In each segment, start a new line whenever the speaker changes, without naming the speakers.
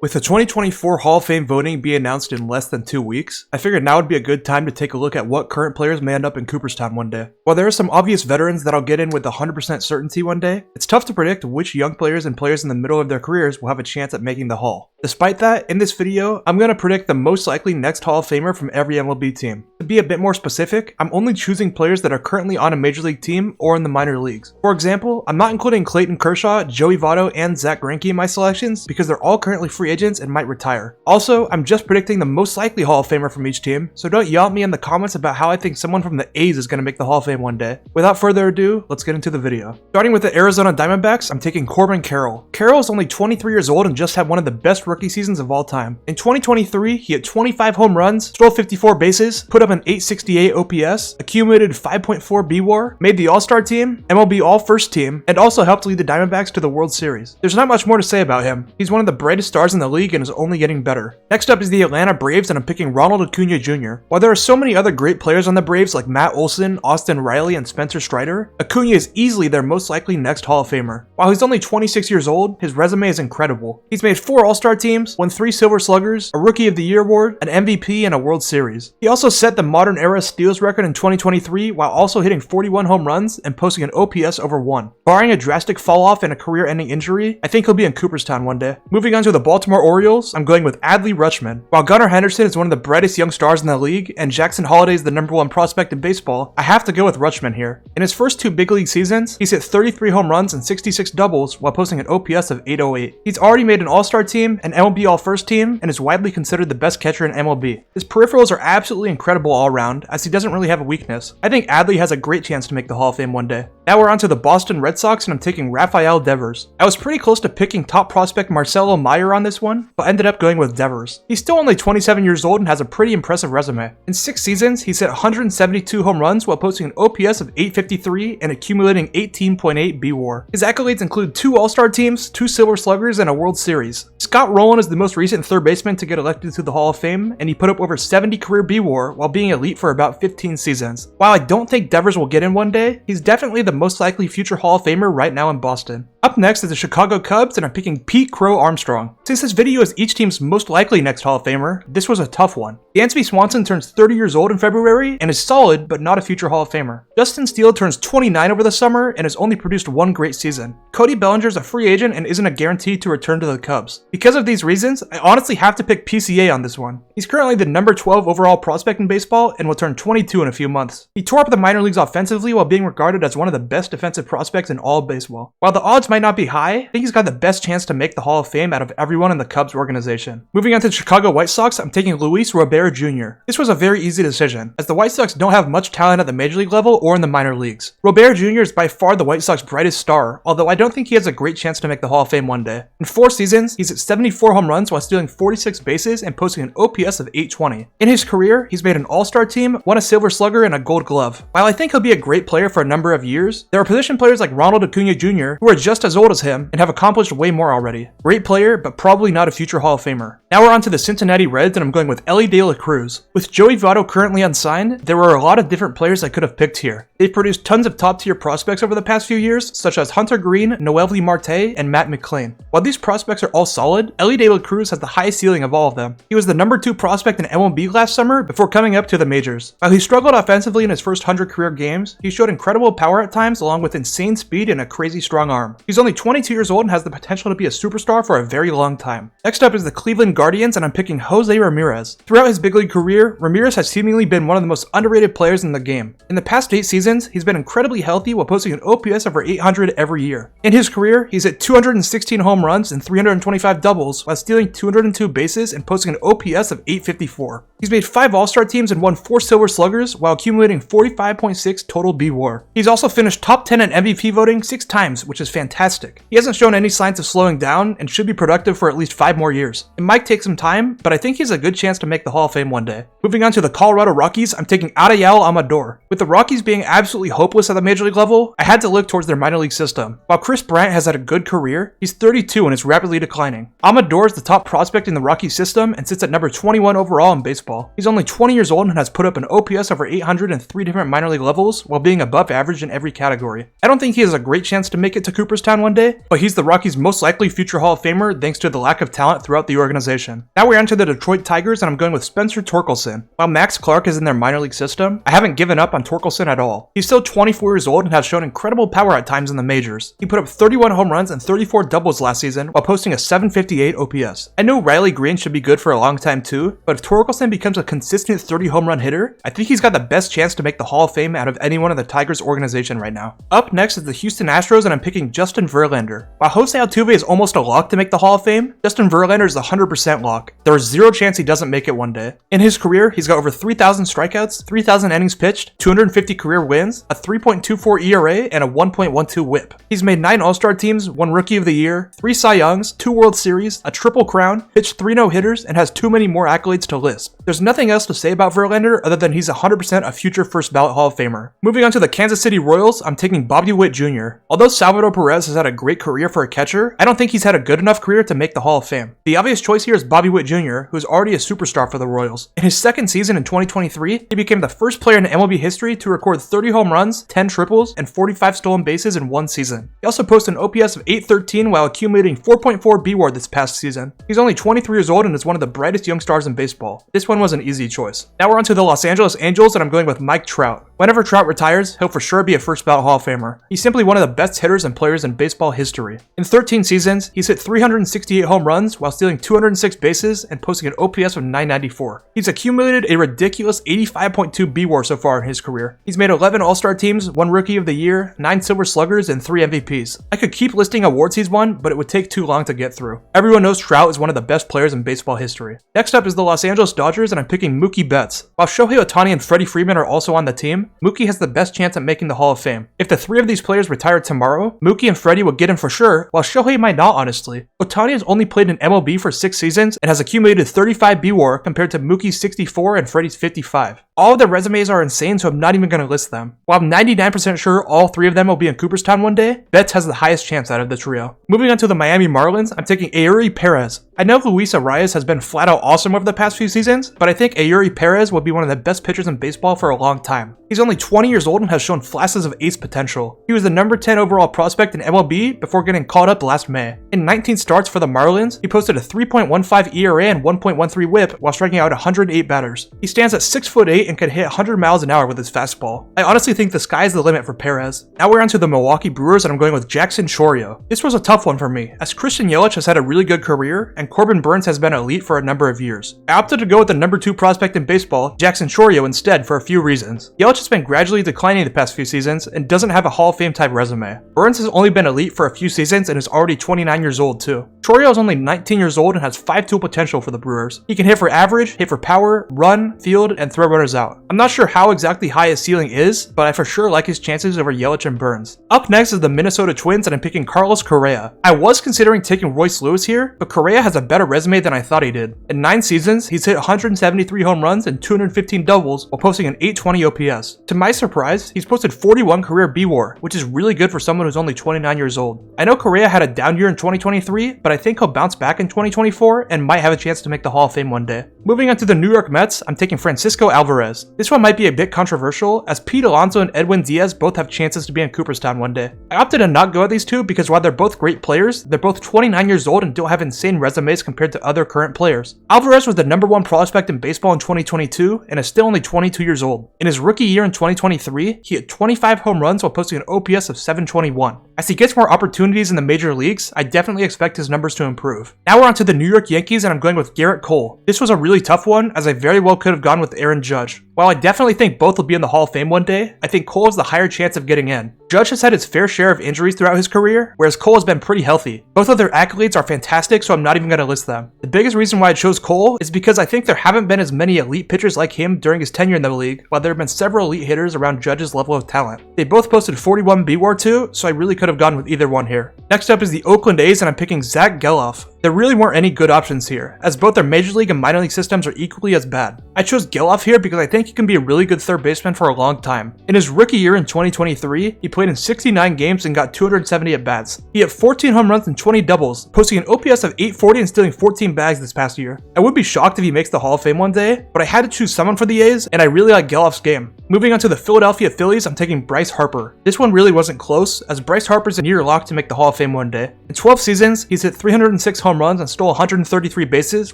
With the 2024 Hall of Fame voting being announced in less than 2 weeks, I figured now would be a good time to take a look at what current players may end up in Cooperstown one day. While there are some obvious veterans that I'll get in with 100% certainty one day, it's tough to predict which young players and players in the middle of their careers will have a chance at making the Hall. Despite that, in this video, I'm going to predict the most likely next Hall of Famer from every MLB team. To be a bit more specific, I'm only choosing players that are currently on a major league team or in the minor leagues. For example, I'm not including Clayton Kershaw, Joey Votto, and Zach Greinke in my selections because they're all currently free agents and might retire. Also, I'm just predicting the most likely Hall of Famer from each team, so don't yell at me in the comments about how I think someone from the A's is going to make the Hall of Fame one day. Without further ado, let's get into the video. Starting with the Arizona Diamondbacks, I'm taking Corbin Carroll. Carroll is only 23 years old and just had one of the best rookie seasons of all time. In 2023, he hit 25 home runs, stole 54 bases, put up an 868 OPS, accumulated 5.4 BWAR, made the All-Star team, MLB All-First team, and also helped lead the Diamondbacks to the World Series. There's not much more to say about him. He's one of the brightest stars in the league and is only getting better. Next up is the Atlanta Braves, and I'm picking Ronald Acuna Jr. While there are so many other great players on the Braves like Matt Olson, Austin Riley, and Spencer Strider, Acuna is easily their most likely next Hall of Famer. While he's only 26 years old, his resume is incredible. He's made 4 All-Star teams, won 3 Silver Sluggers, a Rookie of the Year award, an MVP, and a World Series. He also set the modern era steals record in 2023 while also hitting 41 home runs and posting an OPS over 1. Barring a drastic fall off and a career-ending injury, I think he'll be in Cooperstown one day. Moving on to the Baltimore Orioles, I'm going with Adley Rutschman. While Gunnar Henderson is one of the brightest young stars in the league and Jackson Holliday is the #1 prospect in baseball, I have to go with Rutschman here. In his first 2 big league seasons, he's hit 33 home runs and 66 doubles while posting an OPS of 808. He's already made an All-Star team, an MLB All-First team, and is widely considered the best catcher in MLB. His peripherals are absolutely incredible all around, as he doesn't really have a weakness. I think Adley has a great chance to make the Hall of Fame one day. Now we're on to the Boston Red Sox, and I'm taking Rafael Devers. I was pretty close to picking top prospect Marcelo Meyer on this one, but ended up going with Devers. He's still only 27 years old and has a pretty impressive resume. In 6 seasons, he's hit 172 home runs while posting an OPS of 853 and accumulating 18.8 BWAR. His accolades include 2 All-Star teams, 2 Silver Sluggers, and a World Series. Scott Rowland is the most recent third baseman to get elected to the Hall of Fame, and he put up over 70 career BWAR while being elite for about 15 seasons. While I don't think Devers will get in one day, he's definitely the most likely future Hall of Famer right now in Boston. Up next is the Chicago Cubs, and I'm picking Pete Crow Armstrong. Since this video is each team's most likely next Hall of Famer, this was a tough one. Dansby Swanson turns 30 years old in February and is solid, but not a future Hall of Famer. Justin Steele turns 29 over the summer and has only produced 1 great season. Cody Bellinger is a free agent and isn't a guarantee to return to the Cubs. Because of these reasons, I honestly have to pick PCA on this one. He's currently the number 12 overall prospect in baseball and will turn 22 in a few months. He tore up the minor leagues offensively while being regarded as one of the best defensive prospects in all baseball. While the odds might not be high, I think he's got the best chance to make the Hall of Fame out of everyone in the Cubs organization. Moving on to the Chicago White Sox, I'm taking Luis Robert Jr. This was a very easy decision, as the White Sox don't have much talent at the major league level or in the minor leagues. Robert Jr. is by far the White Sox brightest star, although I don't think he has a great chance to make the Hall of Fame one day. In 4 seasons, he's hit 74 home runs while stealing 46 bases and posting an OPS of 820. In his career, he's made an All-Star team, won a Silver Slugger, and a Gold Glove. While I think he'll be a great player for a number of years, there are position players like Ronald Acuna Jr. who are just as old as him and have accomplished way more already. Great player, but probably not a future Hall of Famer. Now we're on to the Cincinnati Reds, and I'm going with Elly De La Cruz. With Joey Votto currently unsigned, there were a lot of different players I could have picked here. They've produced tons of top-tier prospects over the past few years, such as Hunter Green, Noelvi Marte, and Matt McClain. While these prospects are all solid, Elly De La Cruz has the highest ceiling of all of them. He was the number 2 prospect in MLB last summer before coming up to the majors. While he struggled offensively in his first 100 career games, he showed incredible power at times along with insane speed and a crazy strong arm. He's only 22 years old and has the potential to be a superstar for a very long time. Next up is the Cleveland Guardians, and I'm picking Jose Ramirez. Throughout his big league career, Ramirez has seemingly been one of the most underrated players in the game. In the past 8 seasons, he's been incredibly healthy while posting an OPS over 800 every year. In his career, he's hit 216 home runs and 325 doubles while stealing 202 bases and posting an OPS of 854. He's made 5 All-Star teams and won 4 Silver Sluggers while accumulating 45.6 total BWAR. He's also finished top 10 in MVP voting 6 times, which is fantastic. He hasn't shown any signs of slowing down and should be productive for at least 5 more years. It might take some time, but I think he has a good chance to make the Hall of Fame one day. Moving on to the Colorado Rockies, I'm taking Adael Amador. With the Rockies being absolutely hopeless at the major league level, I had to look towards their minor league system. While Chris Bryant has had a good career, he's 32 and is rapidly declining. Amador is the top prospect in the Rockies system and sits at number 21 overall in baseball. He's only 20 years old and has put up an OPS over 800 in 3 different minor league levels while being above average in every category. I don't think he has a great chance to make it to Cooperstown Cooperstown one day, but he's the Rockies' most likely future Hall of Famer thanks to the lack of talent throughout the organization. Now we're onto the Detroit Tigers, and I'm going with Spencer Torkelson. While Max Clark is in their minor league system, I haven't given up on Torkelson at all. He's still 24 years old and has shown incredible power at times in the majors. He put up 31 home runs and 34 doubles last season while posting a 758 OPS. I know Riley Green should be good for a long time too, but if Torkelson becomes a consistent 30 home run hitter, I think he's got the best chance to make the Hall of Fame out of anyone in the Tigers organization right now. Up next is the Houston Astros, and I'm picking Justin Verlander. While Jose Altuve is almost a lock to make the Hall of Fame, Justin Verlander is a 100% lock. There is zero chance he doesn't make it one day. In his career, he's got over 3,000 strikeouts, 3,000 innings pitched, 250 career wins, a 3.24 ERA, and a 1.12 WHIP. He's made 9 All-Star teams, 1 Rookie of the Year, 3 Cy Youngs, 2 World Series, a Triple Crown, pitched 3 no-hitters, and has too many more accolades to list. There's nothing else to say about Verlander other than he's 100% a future first ballot Hall of Famer. Moving on to the Kansas City Royals, I'm taking Bobby Witt Jr. Although Salvador Perez has had a great career for a catcher, I don't think he's had a good enough career to make the Hall of Fame. The obvious choice here is Bobby Witt Jr., who is already a superstar for the Royals. In his second season in 2023, he became the first player in MLB history to record 30 home runs, 10 triples, and 45 stolen bases in one season. He also posted an OPS of 813 while accumulating 4.4 BWAR this past season. He's only 23 years old and is one of the brightest young stars in baseball. This one was an easy choice. Now we're on to the Los Angeles Angels, and I'm going with Mike Trout. Whenever Trout retires, he'll for sure be a first ballot Hall of Famer. He's simply one of the best hitters and players in baseball history. In 13 seasons, he's hit 368 home runs while stealing 206 bases and posting an OPS of 994. He's accumulated a ridiculous 85.2 BWAR so far in his career. He's made 11 All-Star teams, 1 Rookie of the Year, 9 Silver Sluggers, and 3 MVPs. I could keep listing awards he's won, but it would take too long to get through. Everyone knows Trout is one of the best players in baseball history. Next up is the Los Angeles Dodgers, and I'm picking Mookie Betts. While Shohei Ohtani and Freddie Freeman are also on the team, Mookie has the best chance at making the Hall of Fame. If the 3 of these players retired tomorrow, Mookie and Freddie would get him for sure, while Shohei might not, honestly. Ohtani has only played in MLB for 6 seasons and has accumulated 35 BWAR compared to Mookie's 64 and Freddie's 55. All of their resumes are insane, so I'm not even going to list them. While I'm 99% sure all 3 of them will be in Cooperstown one day, Betts has the highest chance out of the trio. Moving on to the Miami Marlins, I'm taking Eury Perez. I know Luis Arias has been flat out awesome over the past few seasons, but I think Eury Perez will be one of the best pitchers in baseball for a long time. He's only 20 years old and has shown flashes of ace potential. He was the number 10 overall prospect in MLB before getting called up last May. In 19 starts for the Marlins, he posted a 3.15 ERA and 1.13 WHIP while striking out 108 batters. He stands at 6'8" and can hit 100 miles an hour with his fastball. I honestly think the sky is the limit for Perez. Now we're on to the Milwaukee Brewers, and I'm going with Jackson Chourio. This was a tough one for me, as Christian Yelich has had a really good career and Corbin Burns has been elite for a number of years. I opted to go with the number 2 prospect in baseball, Jackson Chourio, instead for a few reasons. Yelich has been gradually declining the past few seasons and doesn't have a Hall of Fame type resume. Burns has only been elite for a few seasons and is already 29 years old too. Chourio is only 19 years old and has 5-tool potential for the Brewers. He can hit for average, hit for power, run, field, and throw runners out. I'm not sure how exactly high his ceiling is, but I for sure like his chances over Yelich and Burns. Up next is the Minnesota Twins, and I'm picking Carlos Correa. I was considering taking Royce Lewis here, but Correa has a better resume than I thought he did. In 9 seasons, he's hit 173 home runs and 215 doubles while posting an 820 OPS. To my surprise, he's posted 41 career BWAR, which is really good for someone who's only 29 years old. I know Correa had a down year in 2023, but I think he'll bounce back in 2024 and might have a chance to make the Hall of Fame one day. Moving on to the New York Mets, I'm taking Francisco Alvarez. This one might be a bit controversial, as Pete Alonso and Edwin Diaz both have chances to be in Cooperstown one day. I opted to not go at these two because while they're both great players, they're both 29 years old and don't have insane resumes compared to other current players. Alvarez was the number 1 prospect in baseball in 2022 and is still only 22 years old. In his rookie year in 2023, he hit 25 home runs while posting an OPS of 721. As he gets more opportunities in the major leagues, I definitely expect his numbers to improve. Now we're on to the New York Yankees, and I'm going with Garrett Cole. This was a really tough one, as I very well could have gone with Aaron Judge. While I definitely think both will be in the Hall of Fame one day, I think Cole has the higher chance of getting in. Judge has had his fair share of injuries throughout his career, whereas Cole has been pretty healthy. Both of their accolades are fantastic, so I'm not even going to list them. The biggest reason why I chose Cole is because I think there haven't been as many elite pitchers like him during his tenure in the league, while there have been several elite hitters around Judge's level of talent. They both posted 41 BWAR too, so I really could have gone with either one here. Next up is the Oakland A's, and I'm picking Zach Geloff. There really weren't any good options here, as both their major league and minor league systems are equally as bad. I chose Gelof here because I think he can be a really good third baseman for a long time. In his rookie year in 2023, he played in 69 games and got 270 at-bats. He hit 14 home runs and 20 doubles, posting an OPS of 840 and stealing 14 bags this past year. I would be shocked if he makes the Hall of Fame one day, but I had to choose someone for the A's, and I really like Gelof's game. Moving on to the Philadelphia Phillies, I'm taking Bryce Harper. This one really wasn't close, as Bryce Harper's a near lock to make the Hall of Fame one day. In 12 seasons, he's hit 306 home runs and stole 133 bases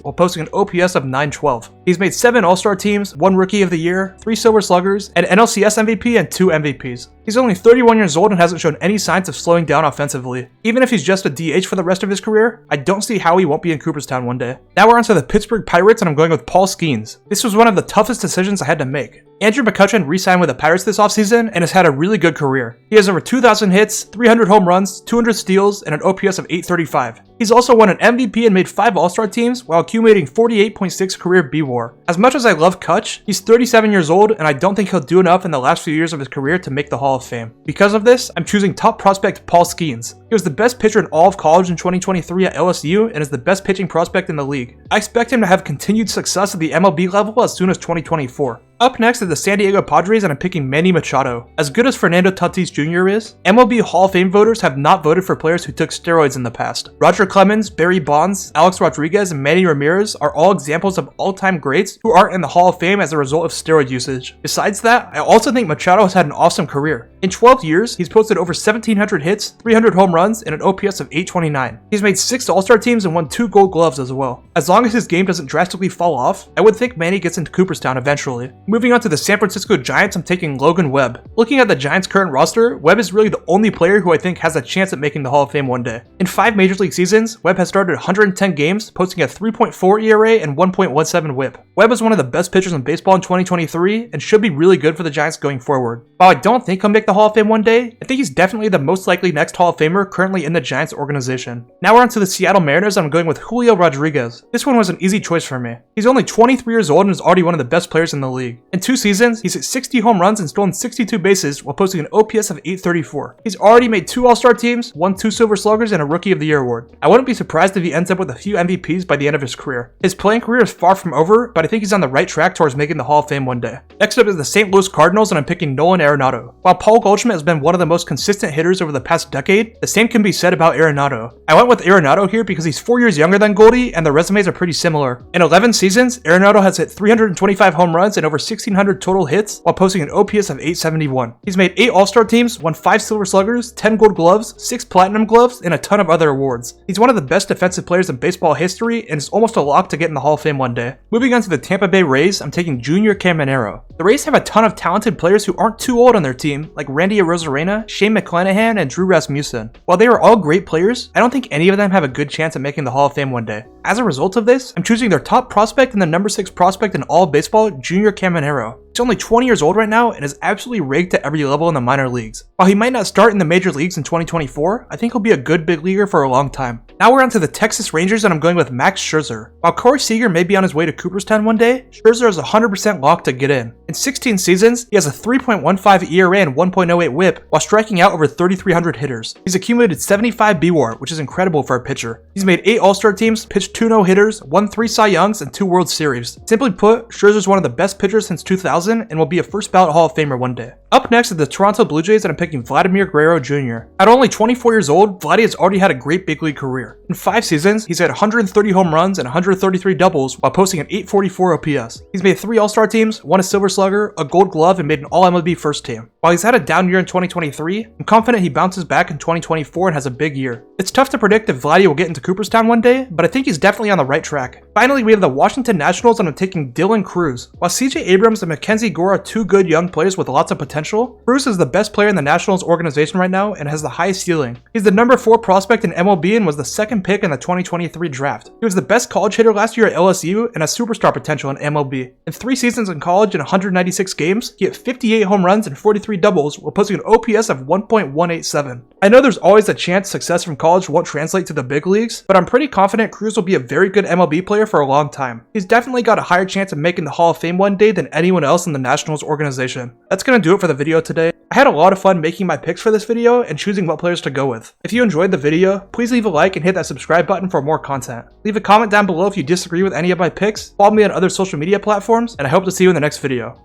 while posting an OPS of 912. He's made 7 All-Star teams, 1 Rookie of the Year, 3 Silver Sluggers, an NLCS MVP, and 2 MVPs. He's only 31 years old and hasn't shown any signs of slowing down offensively. Even if he's just a DH for the rest of his career, I don't see how he won't be in Cooperstown one day. Now we're on to the Pittsburgh Pirates, and I'm going with Paul Skeens. This was one of the toughest decisions I had to make. Andrew McCutchen re-signed with the Pirates this offseason and has had a really good career. He has over 2,000 hits, 300 home runs, 200 steals, and an OPS of 835. He's also won an MVP and made 5 All-Star teams while accumulating 48.6 career B-WAR. As much as I love Kutch, he's 37 years old and I don't think he'll do enough in the last few years of his career to make the Hall of Fame. Because of this, I'm choosing top prospect Paul Skeens. He was the best pitcher in all of college in 2023 at LSU and is the best pitching prospect in the league. I expect him to have continued success at the MLB level as soon as 2024. Up next is the San Diego Padres, and I'm picking Manny Machado. As good as Fernando Tatis Jr. is, MLB Hall of Fame voters have not voted for players who took steroids in the past. Roger Clemens, Barry Bonds, Alex Rodriguez, and Manny Ramirez are all examples of all-time greats who aren't in the Hall of Fame as a result of steroid usage. Besides that, I also think Machado has had an awesome career. In 12 years, he's posted over 1,700 hits, 300 home runs, and an OPS of 829. He's made 6 All-Star teams and won 2 Gold Gloves as well. As long as his game doesn't drastically fall off, I would think Manny gets into Cooperstown eventually. Moving on to the San Francisco Giants, I'm taking Logan Webb. Looking at the Giants' current roster, Webb is really the only player who I think has a chance at making the Hall of Fame one day. In 5 Major League seasons, Webb has started 110 games, posting a 3.4 ERA and 1.17 WHIP. Webb is one of the best pitchers in baseball in 2023 and should be really good for the Giants going forward. While I don't think he'll make the Hall of Fame one day, I think he's definitely the most likely next Hall of Famer currently in the Giants organization. Now we're on to the Seattle Mariners, and I'm going with Julio Rodriguez. This one was an easy choice for me. He's only 23 years old and is already one of the best players in the league. In 2 seasons, he's hit 60 home runs and stolen 62 bases while posting an OPS of 834. He's already made 2 All-Star teams, won 2 Silver Sluggers, and a Rookie of the Year award. I wouldn't be surprised if he ends up with a few MVPs by the end of his career. His playing career is far from over, but I think he's on the right track towards making the Hall of Fame one day. Next up is the St. Louis Cardinals, and I'm picking Nolan Arenado. While Paul Goldschmidt has been one of the most consistent hitters over the past decade, the same can be said about Arenado. I went with Arenado here because he's 4 years younger than Goldie, and their resumes are pretty similar. In 11 seasons, Arenado has hit 325 home runs and over 1,600 total hits while posting an OPS of 871. He's made 8 All-Star teams, won 5 Silver Sluggers, 10 Gold Gloves, 6 Platinum Gloves, and a ton of other awards. He's one of the best defensive players in baseball history and is almost a lock to get in the Hall of Fame one day. Moving on to the Tampa Bay Rays, I'm taking Junior Caminero. The Rays have a ton of talented players who aren't too old on their team, like Randy Arozarena, Shane McClanahan, and Drew Rasmussen. While they are all great players, I don't think any of them have a good chance at making the Hall of Fame one day. As a result of this, I'm choosing their top prospect and the number 6 prospect in all of baseball, Junior Caminero. He's only 20 years old right now and is absolutely rigged to every level in the minor leagues. While he might not start in the major leagues in 2024, I think he'll be a good big leaguer for a long time. Now we're on to the Texas Rangers, and I'm going with Max Scherzer. While Corey Seager may be on his way to Cooperstown one day, Scherzer is 100% locked to get in. In 16 seasons, he has a 3.15 ERA and 1.08 WHIP while striking out over 3,300 hitters. He's accumulated 75 B-WAR, which is incredible for a pitcher. He's made 8 All-Star teams, pitched 2 no-hitters, won 3 Cy Youngs, and 2 World Series. Simply put, Scherzer is one of the best pitchers since 2000 and will be a first ballot Hall of Famer one day. Up next is the Toronto Blue Jays, and I'm picking Vladimir Guerrero Jr. At only 24 years old, Vladdy has already had a great big league career. In 5 seasons, he's had 130 home runs and 133 doubles while posting an 844 OPS. He's made 3 All-Star teams, won a Silver Slugger, a Gold Glove, and made an All-MLB first team. While he's had a down year in 2023, I'm confident he bounces back in 2024 and has a big year. It's tough to predict if Vladdy will get into Cooperstown one day, but I think he's definitely on the right track. Finally, we have the Washington Nationals, and I'm taking Dylan Cruz. While CJ Abrams and Mackenzie Gore are 2 good young players with lots of potential, Cruz is the best player in the Nationals organization right now and has the highest ceiling. He's the number 4 prospect in MLB and was the 2nd pick in the 2023 draft. He was the best college hitter last year at LSU and has superstar potential in MLB. In 3 seasons in college and 196 games, he hit 58 home runs and 43 doubles while posting an OPS of 1.187. I know there's always a chance success from college won't translate to the big leagues, but I'm pretty confident Cruz will be a very good MLB player there for a long time. He's definitely got a higher chance of making the Hall of Fame one day than anyone else in the Nationals organization. That's gonna do it for the video today. I had a lot of fun making my picks for this video and choosing what players to go with. If you enjoyed the video, please leave a like and hit that subscribe button for more content. Leave a comment down below if you disagree with any of my picks, follow me on other social media platforms, and I hope to see you in the next video.